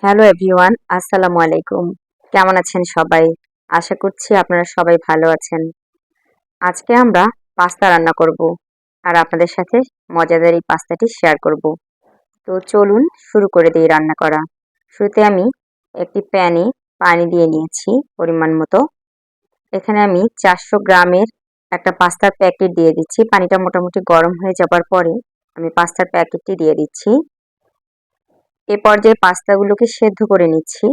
Hello everyone, আসসালামু আলাইকুম। কেমন আছেন সবাই? আশা করছি আপনারা সবাই ভালো আছেন। আজকে আমরা পাস্তা রান্না করব আর আপনাদের সাথে মজাদার এই পাস্তাটি শেয়ার করব। তো চলুন শুরু করে দিই রান্না করা। শুরুতে আমি একটি প্যানে পানি দিয়ে নিয়েছি পরিমাণ মতো। এখানে আমি 400 গ্রামের একটা পাস্তার প্যাকেট দিয়ে দিচ্ছি। পানিটা মোটামুটি গরম হয়ে যাবার পরে আমি পাস্তার প্যাকেটটি দিয়ে দিচ্ছি। এ পর্যায়ে পাস্তাগুলোকে সেদ্ধ করে নিচ্ছি।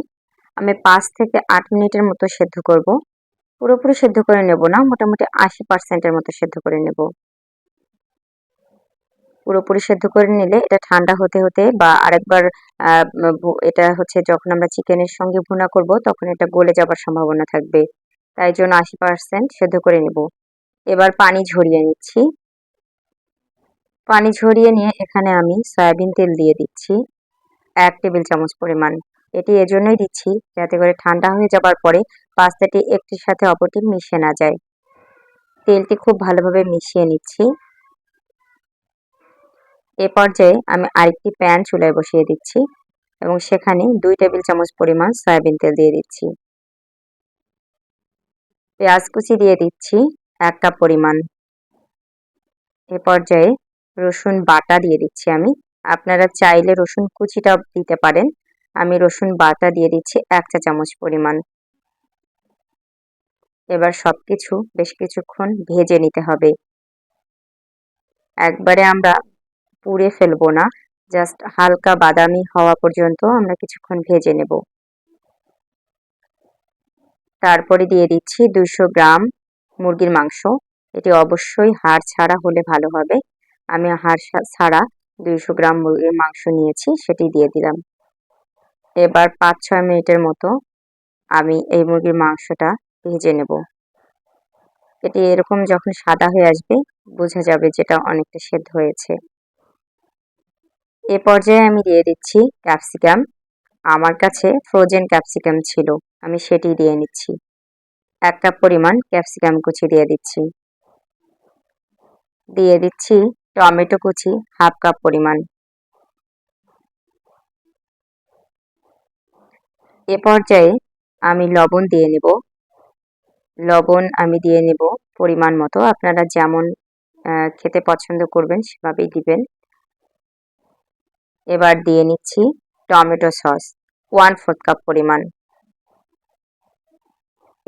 আমি 5 থেকে 8 মিনিটের মতো সেদ্ধ করব। পুরোপুরি সেদ্ধ করে নেব না, মোটামুটি 80% এর মতো সেদ্ধ করে নেব। পুরোপুরি সেদ্ধ করে নিলে এটা ঠান্ডা হতে হতে বা আরেকবার এটা হচ্ছে যখন আমরা চিকেনের সঙ্গে ভুনা করব তখন এটা গলে যাবার সম্ভাবনা থাকবে। তাই জন্য 80% সেদ্ধ করে নেব। এবার পানি ঝরিয়ে নিচ্ছি। পানি ঝরিয়ে নিয়ে এখানে আমি সয়াবিন তেল দিয়ে দিচ্ছি 1 টেবিল চামচ পরিমাণ। এটি এজন্যই দিচ্ছি যাতে করে ঠান্ডা হয়ে যাবার পরে পাস্তাটি একটির সাথে অপরটি মিশে না যায়। তেলটি খুব ভালোভাবে মিশিয়ে নিচ্ছি। এ পর্যায়ে আমি আরেকটি প্যান চুলায় বসিয়ে দিচ্ছি এবং সেখানে 2 টেবিল চামচ পরিমাণ সয়াবিন তেল দিয়ে দিচ্ছি। পেঁয়াজ কুচি দিয়ে দিচ্ছি 1 কাপ পরিমাণ। এ পর্যায়ে রসুন বাটা দিয়ে দিচ্ছি আমি। আপনারা চাইলে রসুন কুচিটাও দিতে পারেন। আমি রসুন বাটা দিয়ে দিচ্ছি 1 চা চামচ পরিমাণ। এবার সবকিছু বেশ কিছুক্ষণ ভেজে নিতে হবে। একবারে আমরা পুড়ে ফেলবো না, জাস্ট হালকা বাদামি হওয়া পর্যন্ত আমরা কিছুক্ষণ ভেজে নেব। তারপরে দিয়ে দিচ্ছি 200 গ্রাম মুরগির মাংস। এটি অবশ্যই হাড় ছাড়া হলে ভালো হবে। আমি হাড় ছাড়া 200 গ্রাম মুরগির মাংস নিয়েছি, সেটি দিয়ে দিলাম। এবার 5-6 মিনিটের মতো আমি এই মুরগির মাংসটা ভেজে নেব। এটি এরকম যখন সাদা হয়ে আসবে বোঝা যাবে যেটা অনেকটা সেদ্ধ হয়েছে। এ পর্যায়ে আমি দিয়ে দিচ্ছি ক্যাপসিকাম। আমার কাছে ফ্রোজেন ক্যাপসিকাম ছিল, আমি সেটি দিয়ে নিচ্ছি। 1 কাপ পরিমাণ ক্যাপসিকাম কুচি দিয়ে দিচ্ছি। দিয়ে দিচ্ছি টমেটো কুচি 1/2 কাপ পরিমাণ। এ পর্যায়ে আমি লবণ দিয়ে নেব। লবণ আমি দিয়ে নেব পরিমাণ মতো, আপনারা যেমন খেতে পছন্দ করবেন সেভাবেই দিবেন। এবার দিয়ে নিচ্ছি টমেটো সস 1/4 কাপ পরিমাণ।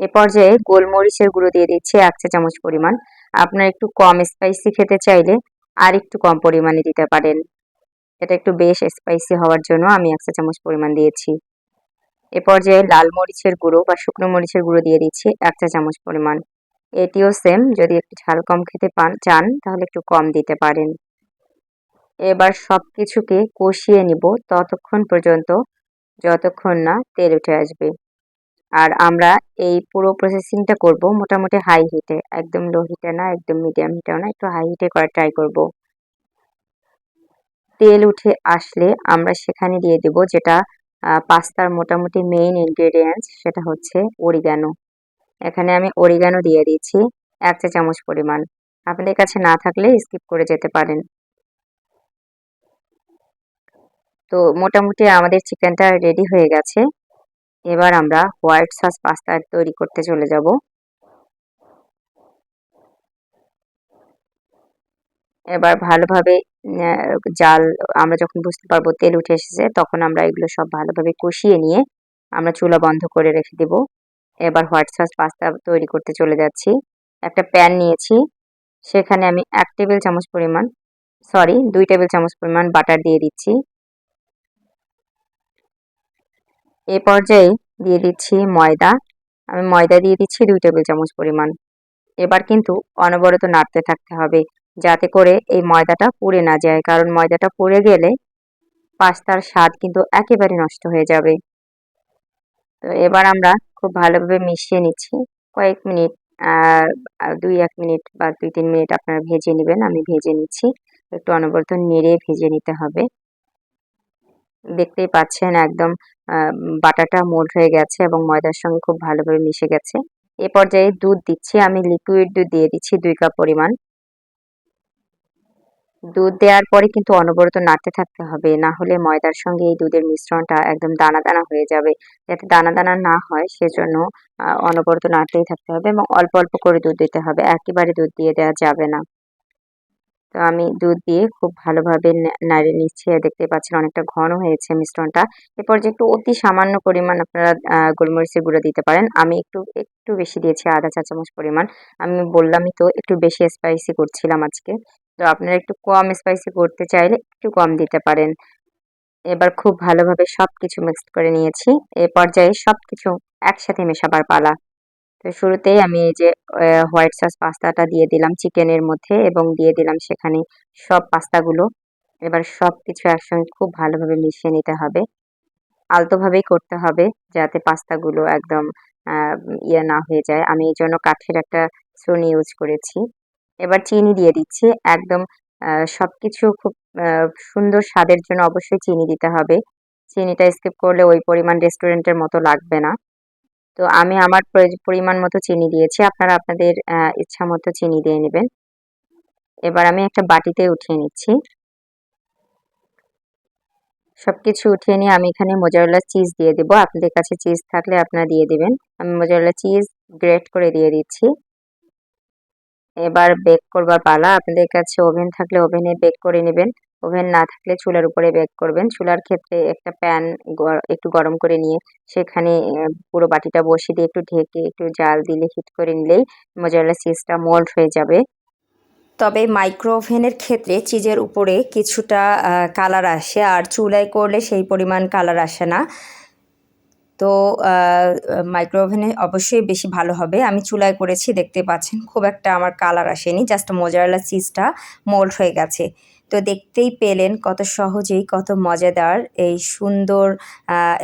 এ পর্যায়ে গোলমরিচের গুঁড়ো দিয়ে দিচ্ছি 1 চা চামচ পরিমাণ। আপনারা একটু কম স্পাইসি খেতে চাইলে আর একটু কম পরিমাণে দিতে পারেন। এটা একটু বেশ স্পাইসি হওয়ার জন্য আমি 1 চা চামচ পরিমাণ দিয়েছি। এ পর্যায়ে লাল মরিচের গুঁড়ো বা শুকনো মরিচের গুঁড়ো দিয়ে দিচ্ছি 1 চা চামচ পরিমাণ। এটিও সেম, যদি একটু ঝাল কম খেতে চান তাহলে একটু কম দিতে পারেন। এবার সবকিছুকে কষিয়ে নিব ততক্ষণ পর্যন্ত যতক্ষণ না তেল উঠে আসবে। আর আমরা এই পুরো প্রসেসিংটা করব মোটামুটি হাই হিটে, একদম লো হিটে না, একদম মিডিয়াম হিটেও না, একটু হাই হিটে করার ট্রাই করব। তেল উঠে আসলে আমরা সেখানে দিয়ে দেব যেটা পাস্তার মোটামুটি মেইন ইনগ্রেডিয়েন্টস, সেটা হচ্ছে অরিগানো। এখানে আমি অরিগানো দিয়ে দিচ্ছি 1 চা চামচ পরিমাণ। আপনাদের কাছে না থাকলে স্কিপ করে যেতে পারেন। তো মোটামুটি আমাদের চিকেনটা রেডি হয়ে গেছে। এবার আমরা হোয়াইট সস পাস্তা তৈরি করতে চলে যাব। এবার ভালোভাবে জাল আমরা যখন বুঝতে পারবো তেল উঠে এসেছে তখন আমরা এগুলো সব ভালোভাবে কষিয়ে নিয়ে আমরা চুলা বন্ধ করে রেখে দেব। এবার হোয়াইট সস পাস্তা তৈরি করতে চলে যাচ্ছি। একটা প্যান নিয়েছি, সেখানে আমি 1 টেবিল চামচ পরিমাণ 2 টেবিল চামচ পরিমাণ বাটার দিয়ে দিচ্ছি। এ পর্যায়ে দিয়ে দিচ্ছি ময়দা। আমি ময়দা দিয়ে দিচ্ছি 2 টেবিল চামচ পরিমাণ। এবার কিন্তু অনবরত নাড়তে থাকতে হবে যাতে করে এই ময়দাটা পুড়ে না যায়, কারণ ময়দাটা পুড়ে গেলে পাস্তার স্বাদ কিন্তু একেবারে নষ্ট হয়ে যাবে। তো এবার আমরা খুব ভালোভাবে মিশিয়ে নিচ্ছি। কয়েক মিনিট 2-1 মিনিট বা 2-3 মিনিট আপনারা ভেজে নেবেন, আমি ভেজে নিচ্ছি। একটু অনবরত নেড়ে ভেজে নিতে হবে। দেখতেই পাচ্ছেন একদম বাটাটা মোল্ড হয়ে গেছে এবং ময়দার সঙ্গে খুব ভালোভাবে মিশে গেছে। এ পর্যায়ে দুধ দিচ্ছি, আমি লিকুইড দুধ দিয়ে দিচ্ছি 2 কাপ পরিমাণ। দুধ দেওয়ার পরে কিন্তু অনবরত নাড়তে থাকতে হবে, না হলে ময়দার সঙ্গে এই দুধের মিশ্রণটা একদম দানা দানা হয়ে যাবে। যাতে দানা দানা না হয় সেজন্য অনবরত নাড়তেই থাকতে হবে এবং অল্প অল্প করে দুধ দিতে হবে, একেবারে দুধ দিয়ে দেওয়া যাবে না। তো আমি দুধ দিয়ে খুব ভালোভাবে নাড়িয়ে নিচ্ছি। দেখতে পাচ্ছেন অনেকটা ঘন হয়েছে মিশ্রণটা। এরপর যে একটু অতি সামান্য পরিমাণ আপনারা গোলমরিচের গুঁড়ো দিতে পারেন। আমি একটু একটু বেশি দিয়েছি, আধা চা চামচ পরিমাণ। আমি বললামই তো একটু বেশি স্পাইসি করছিলাম আজকে। তো আপনারা একটু কম স্পাইসি করতে চাইলে একটু কম দিতে পারেন। এবার খুব ভালোভাবে সবকিছু মিক্সড করে নিয়েছি। এ পর্যায়ে সবকিছু একসাথে মেশাবার পালা। তো শুরুতেই আমি এই যে হোয়াইট সস পাস্তাটা দিয়ে দিলাম চিকেনের মধ্যে এবং দিয়ে দিলাম সেখানে সব পাস্তাগুলো। এবার সবকিছু একসঙ্গে খুব ভালোভাবে মিশিয়ে নিতে হবে। আলতোভাবেই করতে হবে যাতে পাস্তাগুলো একদম ইয়ে না হয়ে যায়। আমি এই জন্য কাঠের একটা ছুরি ইউজ করেছি। এবার চিনি দিয়ে দিচ্ছি। একদম সবকিছু খুব সুন্দর স্বাদের জন্য অবশ্যই চিনি দিতে হবে। চিনিটা স্কিপ করলে ওই পরিমাণ রেস্টুরেন্টের মতো লাগবে না। তো আমি আমার পরিমাণ মতো চিনি দিয়েছি। আপনারা আপনাদের ইচ্ছা মতো চিনি দিয়ে নেবেন। এবার আমি একটা বাটিতে উঠিয়ে নিচ্ছি। সবকিছু উঠিয়ে নিয়ে আমি এখানে মোজারেলা চিজ দিয়ে দেব। আপনাদের কাছে চিজ থাকলে আপনারা দিয়ে দিবেন। আমি মোজারেলা চিজ গ্রেট করে দিয়ে দিচ্ছি। এবার বেক করবার পালা। আপনাদের কাছে ওভেন থাকলে ওভেনে বেক করে নেবেন। ওভেন না থাকলে চুলার উপরে বেক করবেন। চুলার ক্ষেত্রে একটা প্যান একটু গরম করে নিয়ে সেখানে পুরো বাটিটা বসিয়ে দিয়ে একটু ঢেকে একটু জাল দিলে হিট করে নিলেই মোজারেলা চিজটা মোল্ড হয়ে যাবে। তবে মাইক্রো ওভেনের ক্ষেত্রে চিজের উপরে কিছুটা কালার আসে, আর চুলায় করলে সেই পরিমাণ কালার আসে না। তো মাইক্রো ওভেনে অবশ্যই বেশি ভালো হবে। আমি চুলায় করেছি, দেখতে পাচ্ছেন খুব একটা আমার কালার আসেনি, জাস্ট মোজারেলা চিজটা মোল্ড হয়ে গেছে। তো দেখতেই পেলেন কত সহজেই কত মজাদার এই সুন্দর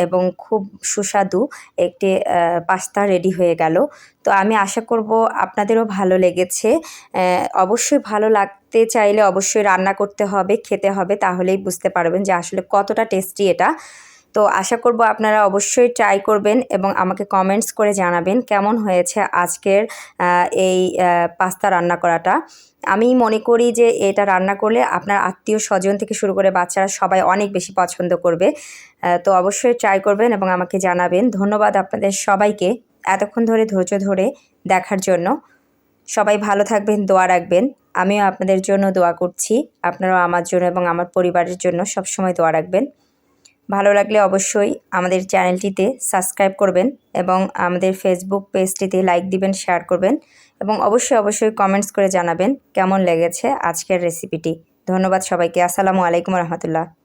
এবং খুব সুস্বাদু একটি পাস্তা রেডি হয়ে গেল। তো আমি আশা করব আপনাদেরও ভালো লেগেছে। অবশ্যই ভালো লাগতে চাইলে অবশ্যই রান্না করতে হবে, খেতে হবে, তাহলেই বুঝতে পারবেন যে আসলে কতটা টেস্টি এটা। তো আশা করব আপনারা অবশ্যই ট্রাই করবেন এবং আমাকে কমেন্টস করে জানাবেন কেমন হয়েছে আজকের এই পাস্তা রান্না করাটা। আমি মনে করি যে এটা রান্না করলে আপনার আত্মীয় স্বজন থেকে শুরু করে বাচ্চারা সবাই অনেক বেশি পছন্দ করবে। তো অবশ্যই ট্রাই করবেন এবং আমাকে জানাবেন। ধন্যবাদ আপনাদের সবাইকে এতক্ষণ ধরে ধৈর্য ধরে দেখার জন্য। সবাই ভালো থাকবেন, দোয়া রাখবেন। আমিও আপনাদের জন্য দোয়া করছি। আপনারাও আমার জন্য এবং আমার পরিবারের জন্য সবসময় দোয়া রাখবেন। ভালো লাগলে অবশ্যই আমাদের চ্যানেলটিতে সাবস্ক্রাইব করবেন এবং আমাদের ফেসবুক পেজটিতে লাইক দিবেন, শেয়ার করবেন এবং অবশ্যই কমেন্টস করে জানাবেন কেমন লেগেছে আজকের রেসিপিটি। ধন্যবাদ সবাইকে। আসসালামু আলাইকুম রহমতুল্লাহ।